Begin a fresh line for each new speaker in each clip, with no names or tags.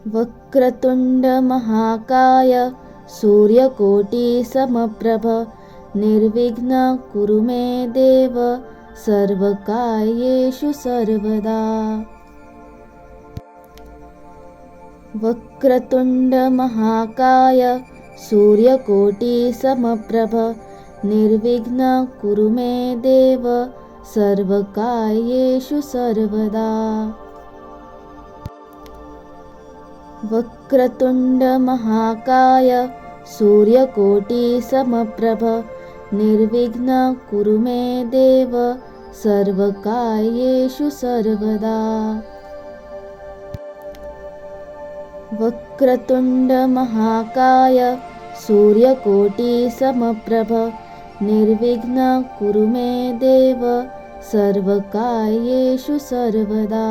वक्रतुण्ड महाकाय सूर्यकोटिसमप्रभ निर्विघ्नं कुरु मे देव सर्वकार्येषु सर्वदा। वक्रतुण्ड महाकाय सूर्यकोटिसमप्रभ निर्विघ्नं कुरु मे देव सर्वकार्येषु सर्वदा। वक्रतुण्ड महाकाय सूर्यकोटिसमप्रभ निर्विघ्नं कुरु मे देव सर्वकार्येषु सर्वदा। वक्रतुण्ड महाकाय सूर्यकोटिसमप्रभ निर्विघ्नं कुरु मे देव सर्वकार्येषु सर्वदा।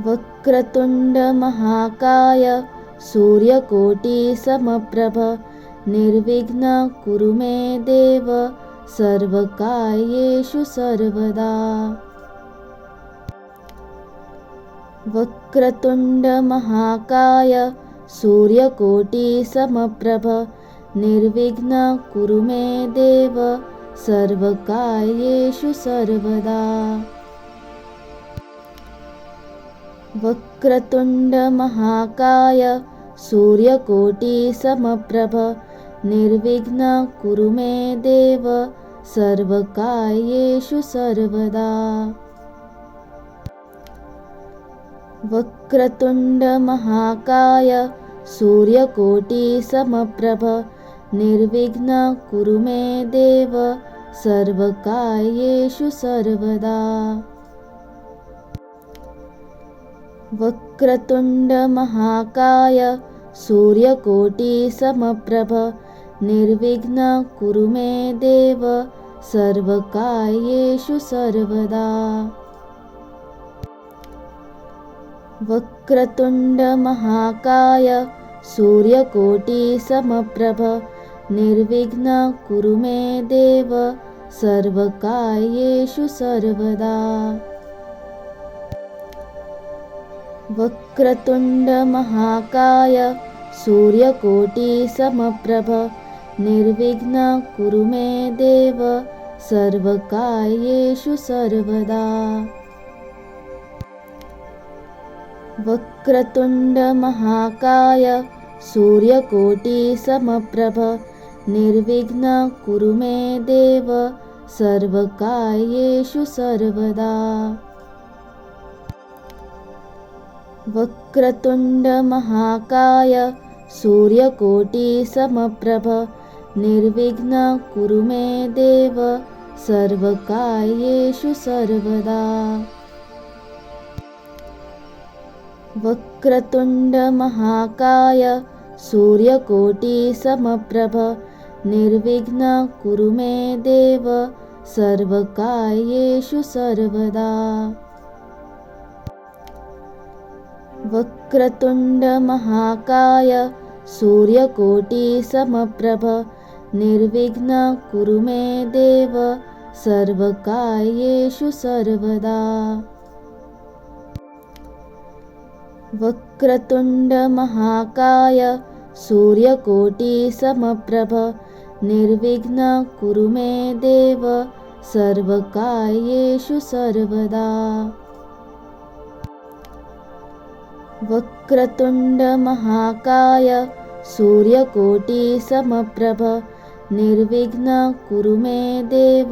वक्रतुण्ड महाकाय सूर्यकोटिसमप्रभ निर्विघ्नं कुरु मे देव सर्वकार्येषु सर्वदा। वक्रतुण्ड महाकाय सूर्यकोटिसमप्रभ निर्विघ्नं कुरु मे देव सर्वकार्येषु सर्वदा। वक्रतुण्ड महाकाय सूर्यकोटिसमप्रभ निर्विघ्नं कुरु मे देव सर्वकार्येषु सर्वदा। वक्रतुण्ड महाकाय सूर्यकोटिसमप्रभ निर्विघ्नं कुरु मे देव सर्वकार्येषु सर्वदा। वक्रतुण्ड महाकाय सूर्यकोटिसमप्रभ निर्विघ्नं कुरु मे देव सर्वकार्येषु सर्वदा। वक्रतुण्ड महाकाय सूर्यकोटिसमप्रभ निर्विघ्नं कुरु मे देव सर्वकार्येषु सर्वदा। वक्रतुण्ड महाकाय सूर्यकोटिसमप्रभ निर्विघ्नं कुरु मे देव सर्वकार्येषु सर्वदा। वक्रतुण्ड महाकाय सूर्यकोटिसमप्रभ निर्विघ्नं कुरु मे देव सर्वकार्येषु सर्वदा। वक्रतुण्ड महाकाय सूर्यकोटिसमप्रभ निर्विघ्नं कुरु मे देव सर्वकार्येषु सर्वदा। वक्रतुण्ड महाकाय सूर्यकोटिसमप्रभ निर्विघ्नं कुरु मे देव सर्वकार्येषु सर्वदा। वक्रतुण्ड महाकाय सूर्यकोटिसमप्रभ निर्विघ्नं कुरु मे देव सर्वकार्येषु सर्वदा। वक्रतुण्ड महाकाय सूर्यकोटिसमप्रभ निर्विघ्नं कुरु मे देव सर्वकार्येषु सर्वदा। वक्रतुण्ड महाकाय सूर्यकोटिसमप्रभ निर्विघ्नं कुरु मे देव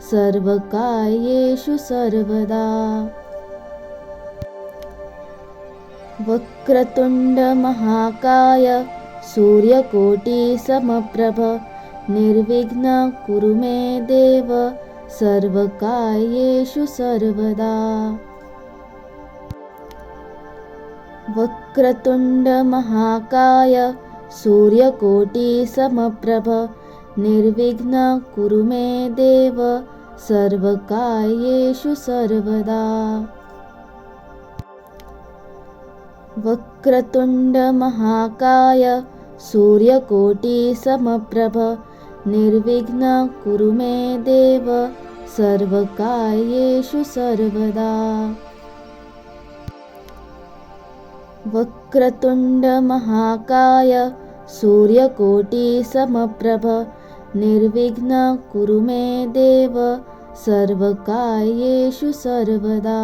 सर्वकार्येषु सर्वदा। वक्रतुण्ड महाकाय सूर्यकोटिसमप्रभ निर्विघ्नं कुरु मे देव सर्वकार्येषु सर्वदा। वक्रतुण्ड महाकाय सूर्यकोटिसमप्रभ निर्विघ्नं कुरु मे देव सर्वकार्येषु सर्वदा। वक्रतुण्ड महाकाय सूर्यकोटिसमप्रभ निर्विघ्नं कुरु मे देव सर्वकार्येषु सर्वदा। वक्रतुण्ड महाकाय सूर्यकोटिसमप्रभ निर्विघ्नं कुरु मे देव सर्वकार्येषु सर्वदा।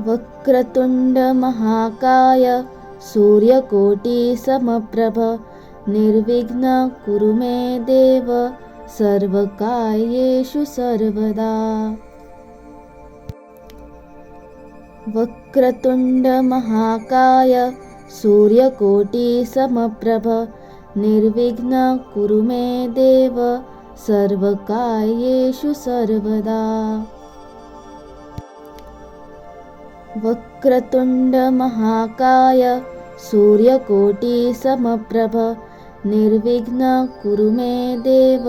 वक्रतुण्ड महाकाय सूर्यकोटिसमप्रभ निर्विघ्नं कुरु मे देव सर्वकार्येषु सर्वदा। वक्रतुण्ड महाकाय सूर्यकोटिसमप्रभ निर्विघ्नं कुरु मे देव सर्वकार्येषु सर्वदा। वक्रतुण्ड महाकाय सूर्यकोटिसमप्रभ निर्विघ्नं कुरु मे देव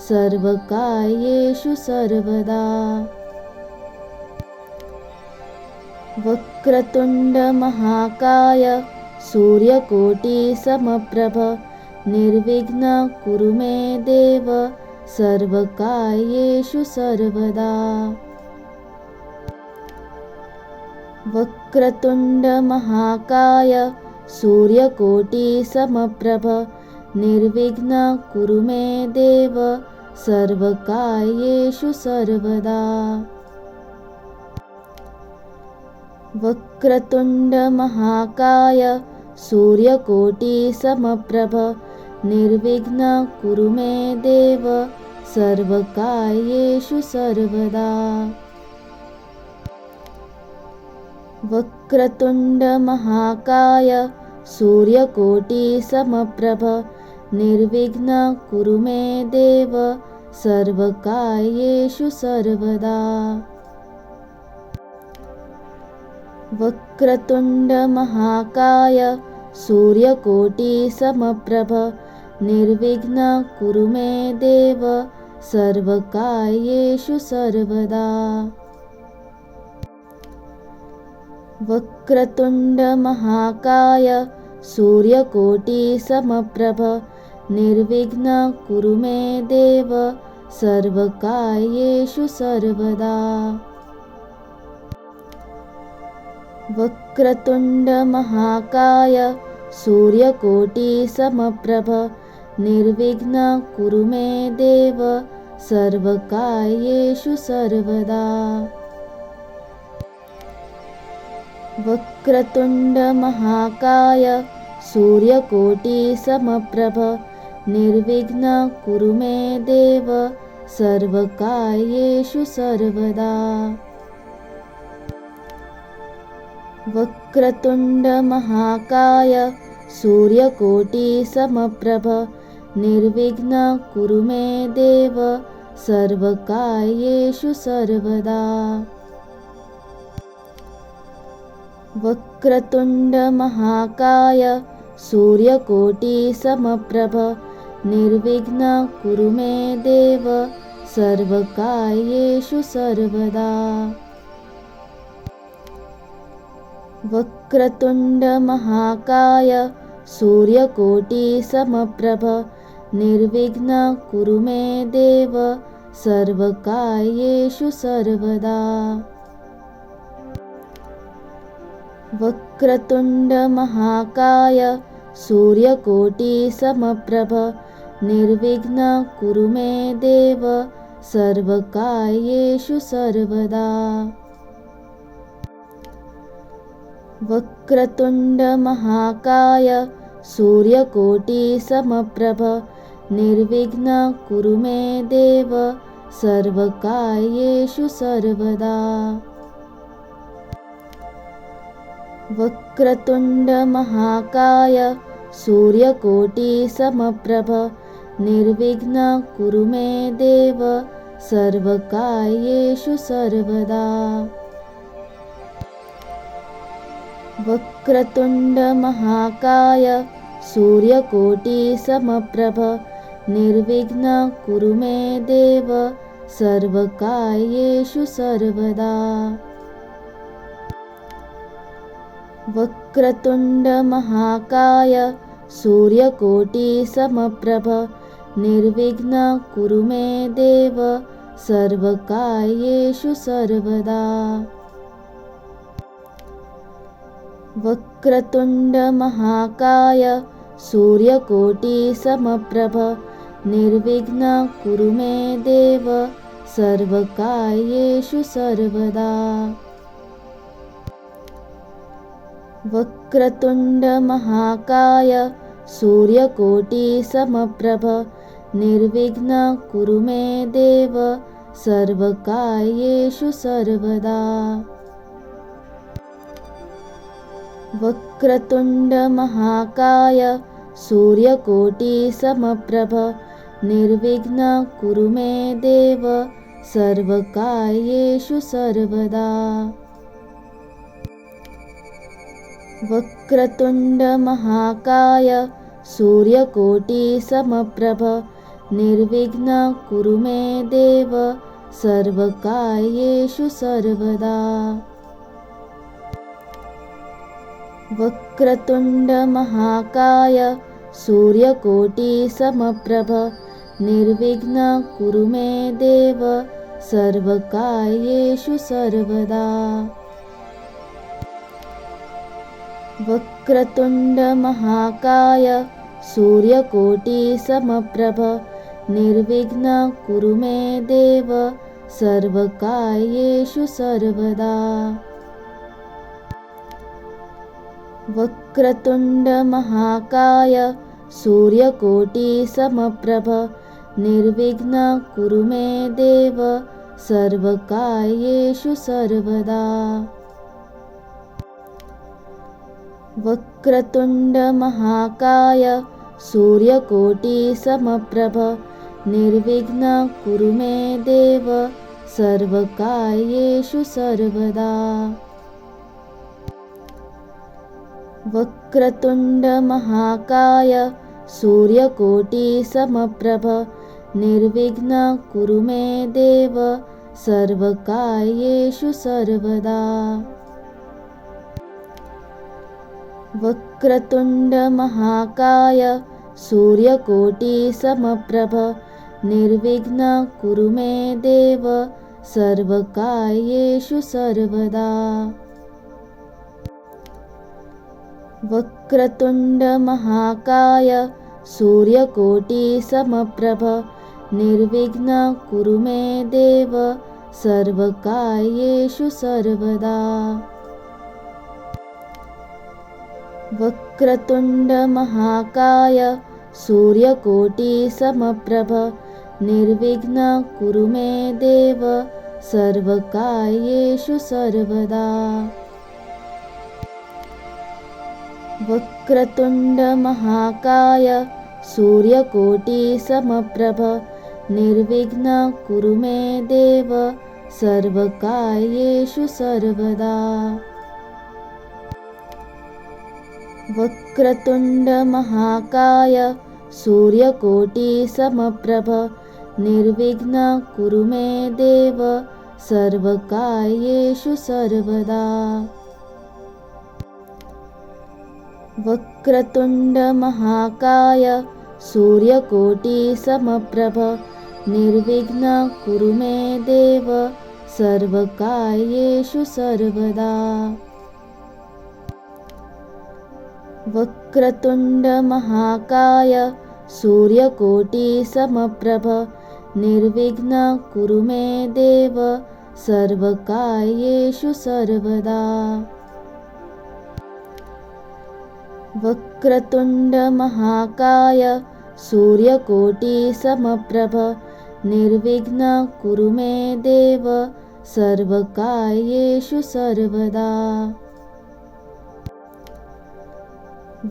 सर्वकार्येषु सर्वदा। वक्रतुण्ड महाकाय सूर्यकोटिसमप्रभ निर्विघ्नं कुरु मे देव सर्वकार्येषु सर्वदा। वक्रतुण्ड महाकाय सूर्यकोटिसमप्रभ निर्विघ्नं कुरु मे देव सर्वकार्येषु सर्वदा। वक्रतुण्ड महाकाय सूर्यकोटिसमप्रभ निर्विघ्नं कुरु मे देव सर्वकार्येषु सर्वदा। वक्रतुण्ड महाकाय सूर्यकोटिसमप्रभ निर्विघ्नं कुरु मे देव सर्वकार्येषु सर्वदा। वक्रतुण्ड महाकाय सूर्यकोटिसमप्रभ निर्विघ्नं कुरु मे देव सर्वकार्येषु सर्वदा। वक्रतुण्ड महाकाय सूर्यकोटिसमप्रभ निर्विघ्नं कुरु मे देव सर्वकार्येषु सर्वदा। वक्रतुण्ड महाकाय सूर्यकोटिसमप्रभ निर्विघ्नं कुरु मे देव सर्वकार्येषु सर्वदा। वक्रतुण्ड महाकाय सूर्यकोटिसमप्रभ निर्विघ्नं कुरु मे देव सर्वकार्येषु सर्वदा। वक्रतुण्ड महाकाय सूर्यकोटिसमप्रभ निर्विघ्नं कुरु मे देव सर्वकार्येषु सर्वदा। वक्रतुण्ड महाकाय सूर्यकोटिसमप्रभ निर्विघ्नं कुरु मे देव सर्वकार्येषु सर्वदा। वक्रतुण्ड महाकाय सूर्यकोटिसमप्रभ निर्विघ्नं कुरु मे देव सर्वकार्येषु सर्वदा। वक्रतुण्ड महाकाय सूर्यकोटिसमप्रभ निर्विघ्नं कुरु मे देव सर्वकार्येषु सर्वदा। वक्रतुण्ड महाकाय सूर्यकोटिसमप्रभ निर्विघ्नं कुरु मे देव सर्वकार्येषु सर्वदा। वक्रतुण्ड महाकाय सूर्यकोटिसमप्रभ निर्विघ्नं कुरु मे देव सर्वकार्येषु सर्वदा। वक्रतुण्ड महाकाय सूर्यकोटिसमप्रभ निर्विघ्नं कुरु मे देव सर्वकार्येषु सर्वदा। वक्रतुण्ड महाकाय सूर्यकोटिसमप्रभ निर्विघ्नं कुरु मे देव सर्वकार्येषु सर्वदा। वक्रतुण्डमहाकाय सूर्यकोटिसमप्रभ निर्विघ्नं कुरु मे देव सर्वकार्येषु सर्वदा। वक्रतुण्डमहाकाय सूर्यकोटिसमप्रभ निर्विघ्नं कुरु मे देव सर्वकार्येषु सर्वदा। वक्रतुण्डमहाकाय सूर्यकोटिसमप्रभ निर्विघ्नं कुरु मे देव सर्वकार्येषु सर्वदा। वक्रतुण्डमहाकाय सूर्यकोटिसमप्रभ निर्विघ्नं कुरु मे देव सर्वकार्येषु सर्वदा। वक्रतुण्डमहाकाय सूर्यकोटिसमप्रभ निर्विघ्नं कुरु मे देव सर्वकार्येषु सर्वदा। वक्रतुण्डमहाकाय सूर्यकोटिसमप्रभ निर्विघ्नं कुरु मे देव सर्वकार्येषु सर्वदा। वक्रतुण्डमहाकाय सूर्यकोटिसमप्रभ निर्विघ्नं कुरु मे देव सर्वकार्येषु सर्वदा। वक्रतुण्डमहाकाय सूर्यकोटिसमप्रभ निर्विघ्नं कुरु मे देव सर्वकार्येषु सर्वदा। वक्रतुण्डमहाकाय सूर्यकोटिसमप्रभ निर्विघ्नं कुरु मे देव सर्वकार्येषु सर्वदा। वक्रतुण्डमहाकाय सूर्यकोटिसमप्रभ निर्विघ्नं कुरु मे देव सर्वकार्येषु सर्वदा। वक्रतुण्डमहाकाय सूर्यकोटिसमप्रभ निर्विघ्नं कुरु मे देव सर्वकार्येषु सर्वदा। वक्रतुण्डमहाकाय सूर्यकोटिसमप्रभ निर्विघ्नं कुरु मे देव सर्वकार्येषु सर्वदा। वक्रतुण्डमहाकाय सूर्यकोटिसमप्रभ निर्विघ्नं कुरु मे देव सर्वकार्येषु सर्वदा। वक्रतुण्डमहाकाय सूर्यकोटिसमप्रभ निर्विघ्नं कुरु मे देव सर्वकार्येषु सर्वदा। वक्रतुण्डमहाकाय सूर्यकोटिसमप्रभ निर्विघ्नं कुरु मे देव सर्वकार्येषु सर्वदा। वक्रतुण्डमहाकाय सूर्यकोटिसमप्रभ निर्विघ्नं कुरु मे देव सर्वकार्येषु सर्वदा। वक्रतुण्डमहाकाय सूर्यकोटिसमप्रभ निर्विघ्नं कुरु मे देव सर्वकार्येषु सर्वदा।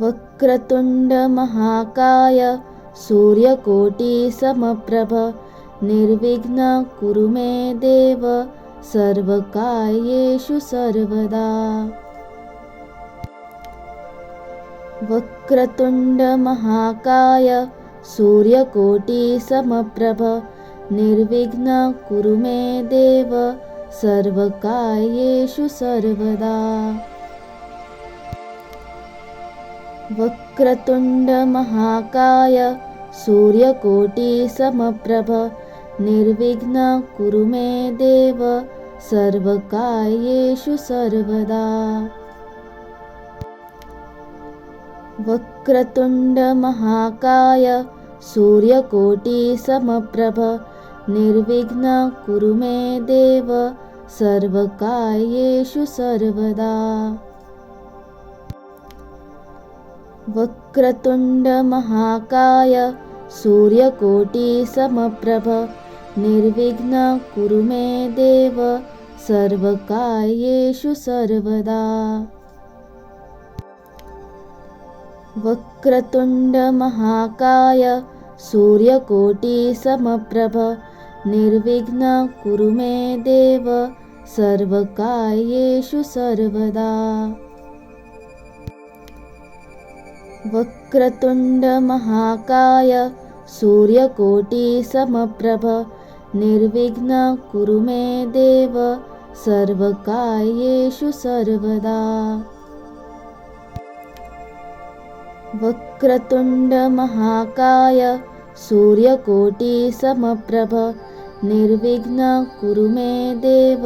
वक्रतुण्डमहाकाय सूर्यकोटिसमप्रभ निर्विघ्नं कुरु मे देव सर्वकार्येषु सर्वदा। वक्रतुण्डमहाकाय सूर्यकोटिसमप्रभ निर्विघ्नं कुरु मे देव सर्वकार्येषु सर्वदा। वक्रतुण्डमहाकाय सूर्यकोटिसमप्रभ निर्विघ्नं कुरु मे देव सर्वकार्येषु सर्वदा। वक्रतुण्ड महाकाय सूर्यकोटिसमप्रभ निर्विघ्नं कुरु मे देव सर्वकार्येषु सर्वदा। वक्रतुण्ड महाकाय सूर्यकोटिसमप्रभ निर्विघ्नं कुरु मे देव सर्वकार्येषु सर्वदा। वक्रतुण्ड महाकाय सूर्यकोटिसमप्रभ निर्विघ्नं कुरु मे देव सर्वकार्येषु सर्वदा। वक्रतुण्ड महाकाय सूर्यकोटिसमप्रभ निर्विघ्नं कुरु मे देव सर्वकार्येषु सर्वदा। वक्रतुण्ड महाकाय सूर्यकोटिसमप्रभ निर्विघ्नं कुरु मे देव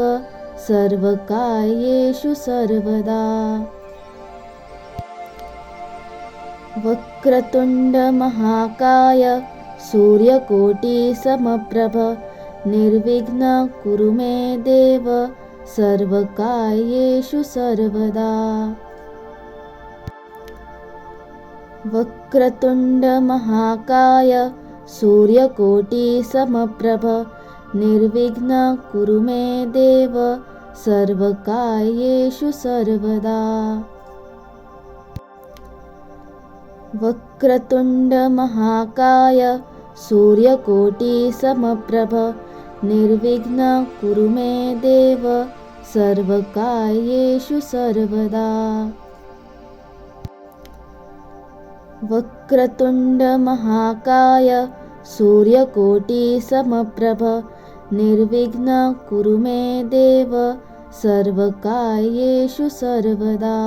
सर्वकार्येषु सर्वदा। वक्रतुण्ड महाकाय सूर्यकोटिसमप्रभ निर्विघ्नं कुरु मे देव सर्वकार्येषु सर्वदा। वक्रतुण्ड महाकाय सूर्यकोटिसमप्रभ निर्विघ्नं कुरु मे देव सर्वकार्येषु सर्वदा। वक्रतुण्ड महाकाय सूर्यकोटिसमप्रभ निर्विघ्नं कुरु मे देव सर्वकार्येषु सर्वदा। वक्रतुण्ड महाकाय सूर्यकोटिसमप्रभ निर्विघ्नं कुरु मे देव सर्वकार्येषु सर्वदा।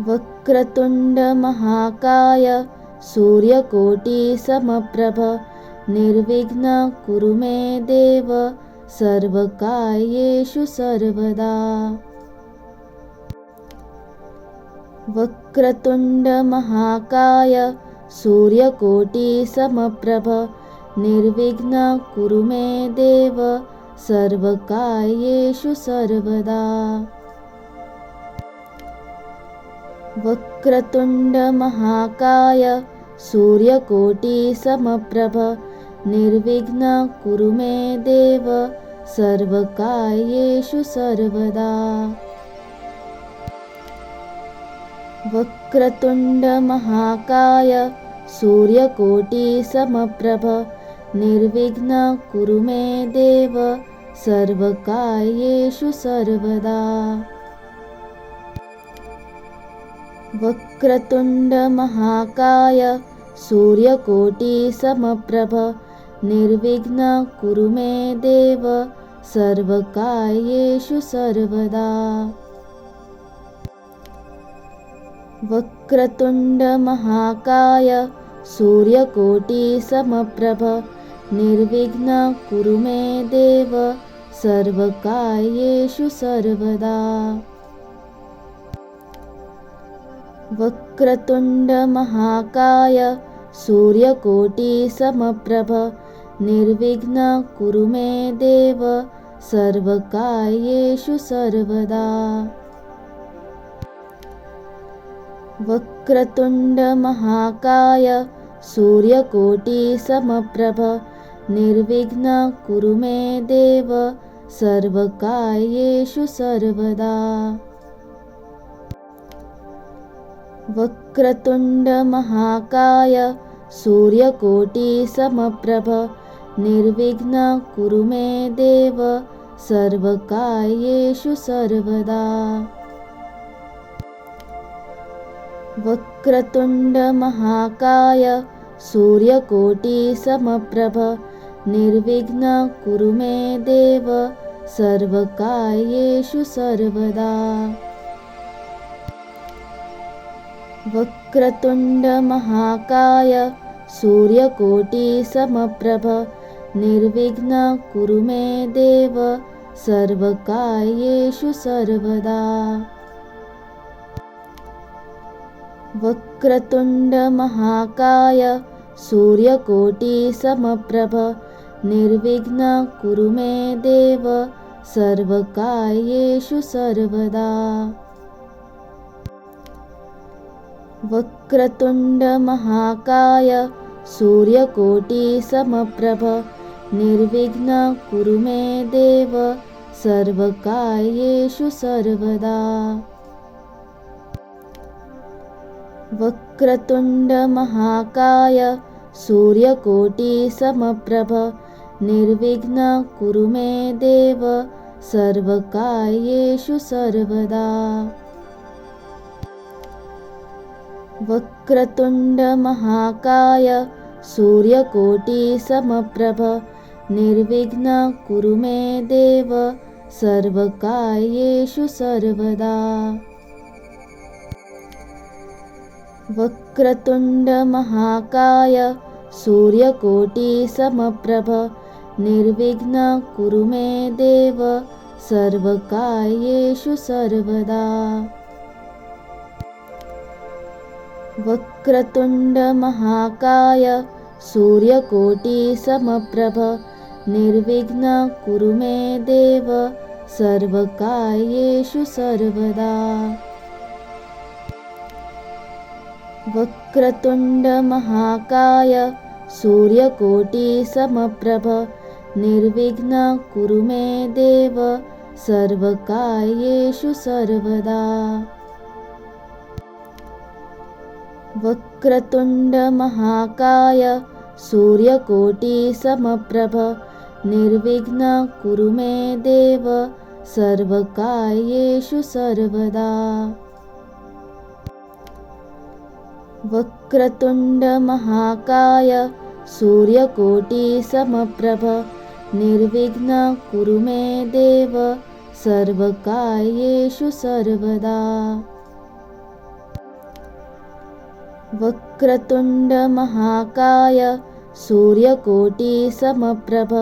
वक्रतुण्ड महाकाय सूर्यकोटिसमप्रभ निर्विघ्नं कुरु मे देव सर्वकार्येषु सर्वदा। वक्रतुण्ड महाकाय सूर्यकोटिसमप्रभ निर्विघ्नं कुरु मे देव सर्वकार्येषु सर्वदा। वक्रतुण्ड महाकाय सूर्यकोटिसमप्रभ निर्विघ्नं कुरु मे देव सर्वकार्येषु सर्वदा। वक्रतुण्ड महाकाय सूर्यकोटिसमप्रभ निर्विघ्नं कुरु मे देव सर्वकार्येषु सर्वदा। वक्रतुण्ड महाकाय सूर्यकोटिसमप्रभ निर्विघ्नं कुरु मे देव सर्वकार्येषु सर्वदा। वक्रतुण्ड महाकाय सूर्यकोटिसमप्रभ निर्विघ्नं कुरु मे देव सर्वकार्येषु सर्वदा। वक्रतुण्ड महाकाय सूर्यकोटिसमप्रभ निर्विघ्नं कुरु मे देव सर्वकार्येषु सर्वदा। वक्रतुण्ड महाकाय सूर्यकोटिसमप्रभ निर्विघ्नं कुरु मे देव सर्वकार्येषु सर्वदा। वक्रतुण्ड महाकाय सूर्यकोटिसमप्रभ निर्विघ्नं कुरु मे देव सर्वकार्येषु सर्वदा। वक्रतुण्ड महाकाय सूर्यकोटिसमप्रभ निर्विघ्नं कुरु मे देव सर्वकार्येषु सर्वदा। वक्रतुण्ड महाकाय सूर्यकोटिसमप्रभ निर्विघ्नं कुरु मे देव सर्वकार्येषु सर्वदा। वक्रतुण्ड महाकाय सूर्यकोटिसमप्रभ निर्विघ्नं कुरु मे देव सर्वकार्येषु सर्वदा। वक्रतुण्ड महाकाय सूर्यकोटिसमप्रभ निर्विघ्नं कुरु मे देव सर्वकार्येषु सर्वदा। वक्रतुण्ड महाकाय सूर्यकोटिसमप्रभ निर्विघ्नं कुरु मे देव सर्वकार्येषु सर्वदा। वक्रतुण्ड महाकाय सूर्यकोटिसमप्रभ निर्विघ्नं कुरु मे देव सर्वकार्येषु सर्वदा। वक्रतुण्ड महाकाय सूर्यकोटिसमप्रभ निर्विघ्नं कुरु मे देव सर्वकार्येषु सर्वदा। वक्रतुण्ड महाकाय सूर्यकोटिसमप्रभ निर्विघ्नं कुरु मे देव सर्वकार्येषु सर्वदा। वक्रतुण्ड महाकाय सूर्यकोटिसमप्रभ निर्विघ्नं कुरु मे देव सर्वकार्येषु सर्वदा। वक्रतुण्ड महाकाय सूर्यकोटिसमप्रभ निर्विघ्नं कुरु मे देव सर्वकार्येषु सर्वदा। वक्रतुण्ड महाकाय सूर्यकोटिसमप्रभ निर्विघ्नं कुरु मे देव सर्वकार्येषु सर्वदा। वक्रतुण्ड महाकाय सूर्यकोटिसमप्रभ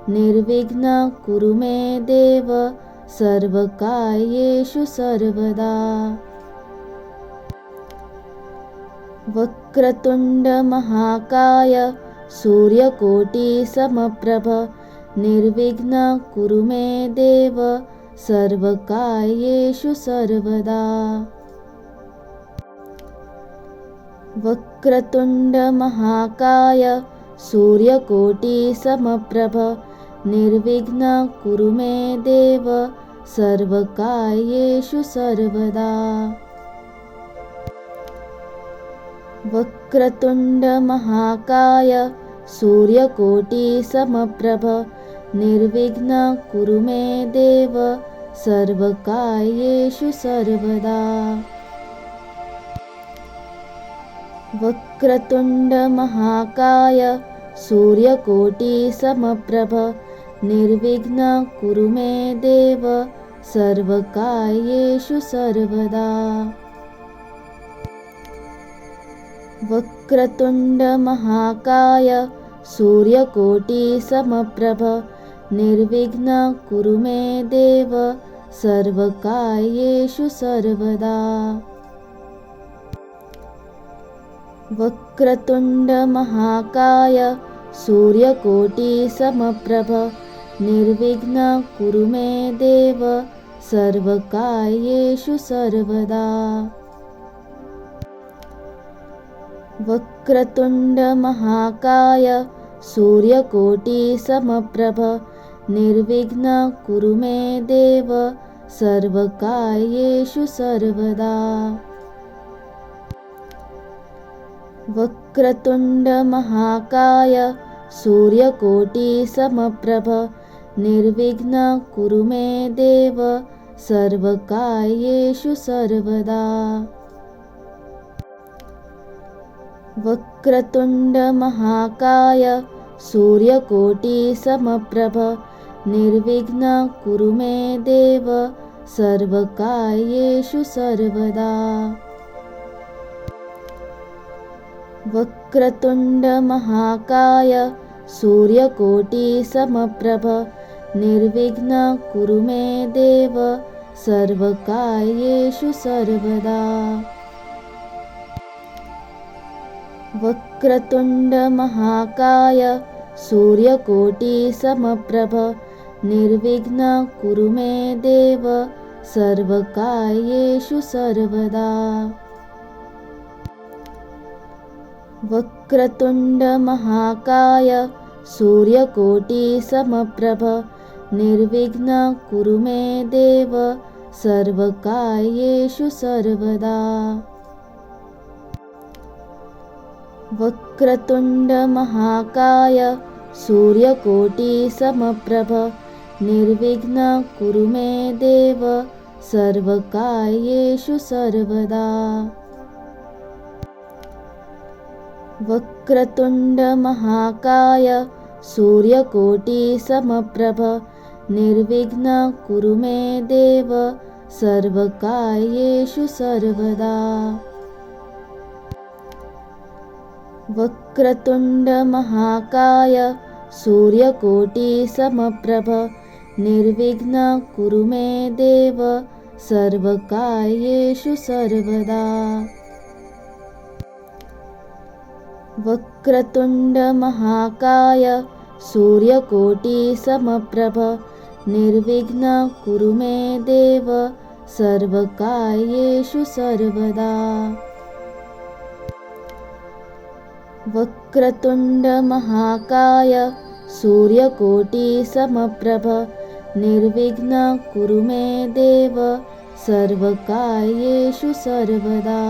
निर्विघ्नं कुरु मे देव सर्वकार्येषु सर्वदा। वक्रतुण्ड महाकाय सूर्यकोटिसमप्रभ निर्विघ्नं कुरु मे देव सर्वकार्येषु सर्वदा। वक्रतुण्ड महाकाय सूर्यकोटिसमप्रभ निर्विघ्नं कुरु मे देव सर्वकार्येषु सर्वदा। वक्रतुण्ड महाकाय सूर्यकोटिसमप्रभ निर्विघ्नं कुरु मे देव सर्वकार्येषु सर्वदा। वक्रतुण्ड महाकाय सूर्यकोटिसमप्रभ निर्विघ्नं कुरु मे देव सर्वकार्येषु सर्वदा। वक्रतुण्ड महाकाय सूर्यकोटिसमप्रभ निर्विघ्नं कुरु मे देव सर्वकार्येषु सर्वदा। वक्रतुण्ड महाकाय सूर्यकोटिसमप्रभ निर्विघ्नं कुरु मे देव सर्वकार्येषु सर्वदा। वक्रतुण्ड महाकाय सूर्यकोटिसमप्रभ निर्विघ्नं कुरु मे देव सर्वकार्येषु सर्वदा। वक्रतुण्ड महाकाय सूर्यकोटिसमप्रभ निर्विघ्नं कुरु मे देव सर्वकार्येषु सर्वदा। वक्रतुण्ड महाकाय सूर्यकोटिसमप्रभ निर्विघ्नं कुरु मे देव सर्वकार्येषु सर्वदा। वक्रतुण्ड महाकाय सूर्यकोटिसमप्रभ निर्विघ्नं कुरु मे देव सर्वकार्येषु सर्वदा। वक्रतुण्डमहाकाय सूर्यकोटिसमप्रभ निर्विघ्नं कुरु मे देव सर्वकार्येषु सर्वदा। वक्रतुण्डमहाकाय सूर्यकोटिसमप्रभ निर्विघ्नं कुरु मे देव सर्वकार्येषु सर्वदा। वक्रतुण्डमहाकाय सूर्यकोटिसमप्रभ निर्विघ्नं कुरु मे देव सर्वकार्येषु सर्वदा। वक्रतुण्डमहाकाय सूर्यकोटिसमप्रभ निर्विघ्नं कुरु मे देव सर्वकार्येषु सर्वदा। वक्रतुण्डमहाकाय सूर्यकोटिसमप्रभ निर्विघ्नं कुरु मे देव सर्वकार्येषु सर्वदा। वक्रतुण्डमहाकाय सूर्यकोटिसमप्रभ निर्विघ्नं कुरु मे देव सर्वकार्येषु सर्वदा। वक्रतुण्डमहाकाय सूर्यकोटिसमप्रभ निर्विघ्नं कुरु मे देव सर्वकार्येषु सर्वदा।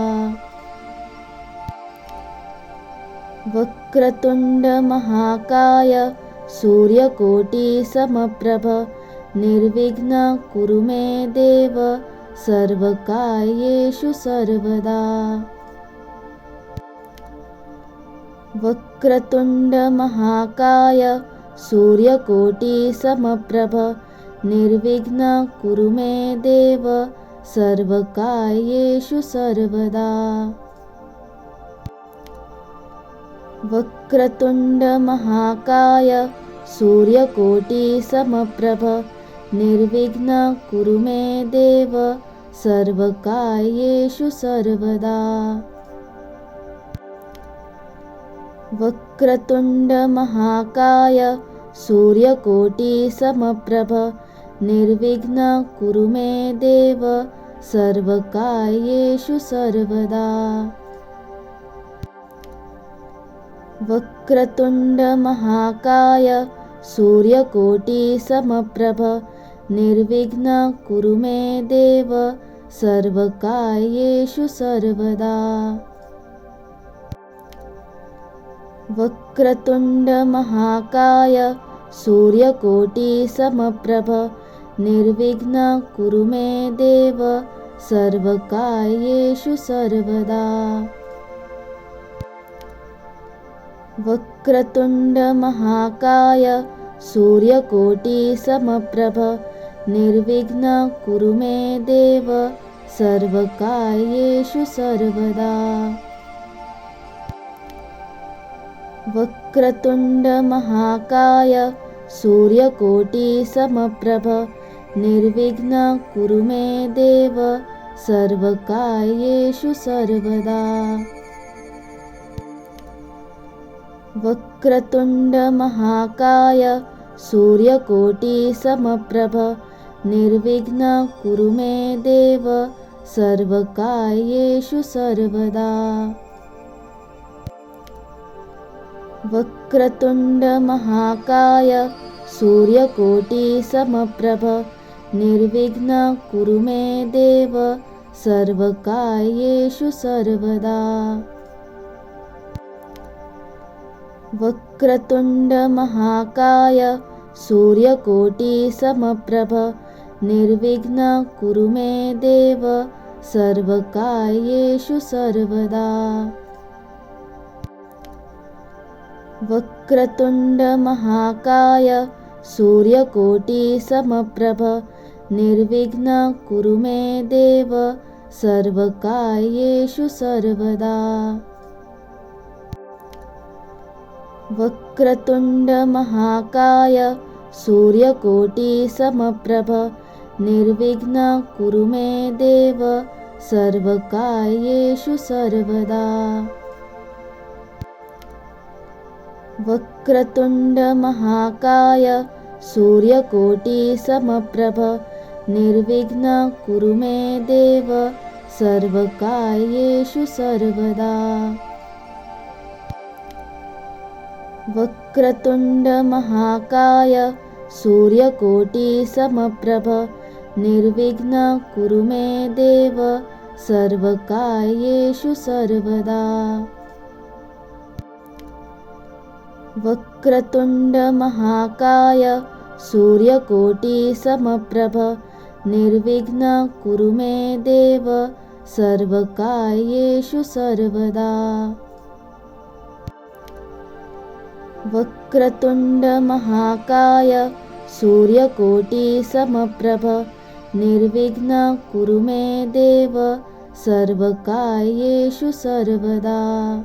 वक्रतुण्डमहाकाय सूर्यकोटिसमप्रभ निर्विघ्नं कुरु मे देव सर्वकार्येषु सर्वदा। वक्रतुण्डमहाकाय सूर्यकोटिसमप्रभ निर्विघ्नं कुरु मे देव सर्वकार्येषु सर्वदा। वक्रतुण्डमहाकाय सूर्यकोटिसमप्रभ निर्विघ्नं कुरु मे देव सर्वकार्येषु सर्वदा। वक्रतुण्डमहाकाय सूर्यकोटिसमप्रभ निर्विघ्नं कुरु मे देव सर्वकार्येषु सर्वदा। वक्रतुण्डमहाकाय सूर्यकोटिसमप्रभ निर्विघ्नं कुरु मे देव सर्वकार्येषु सर्वदा। वक्रतुण्डमहाकाय सूर्यकोटिसमप्रभ निर्विघ्नं कुरु मे देव सर्वकार्येषु सर्वदा। वक्रतुण्डमहाकाय सूर्यकोटिसमप्रभ निर्विघ्नं कुरु मे देव सर्वकार्येषु सर्वदा। वक्रतुण्डमहाकाय सूर्यकोटिसमप्रभ निर्विघ्नं कुरु मे देव सर्वकार्येषु सर्वदा। वक्रतुण्डमहाकाय सूर्यकोटिसमप्रभ निर्विघ्नं कुरु मे देव सर्वकार्येषु सर्वदा। वक्रतुण्डमहाकाय सूर्यकोटिसमप्रभ निर्विघ्नं कुरु मे देव सर्वकार्येषु सर्वदा। वक्रतुण्डमहाकाय सूर्यकोटिसमप्रभ निर्विघ्नं कुरु मे देव सर्वकार्येषु सर्वदा। वक्रतुण्डमहाकाय सूर्यकोटिसमप्रभ निर्विघ्नं कुरु मे देव सर्वकार्येषु सर्वदा। वक्रतुण्डमहाकाय सूर्यकोटिसमप्रभ निर्विघ्नं कुरु मे देव सर्वकार्येषु सर्वदा। वक्रतुण्डमहाकाय सूर्यकोटिसमप्रभ निर्विघ्नं कुरु मे देव सर्वकार्येषु सर्वदा। वक्रतुण्डमहाकाय सूर्यकोटिसमप्रभ निर्विघ्नं कुरु मे देव सर्वकार्येषु सर्वदा। वक्रतुण्डमहाकाय सूर्यकोटिसमप्रभ निर्विघ्नं कुरु मे देव सर्वकार्येषु सर्वदा। वक्रतुण्डमहाकाय सूर्यकोटिसमप्रभ निर्विघ्नं कुरु मे देव सर्वकार्येषु सर्वदा।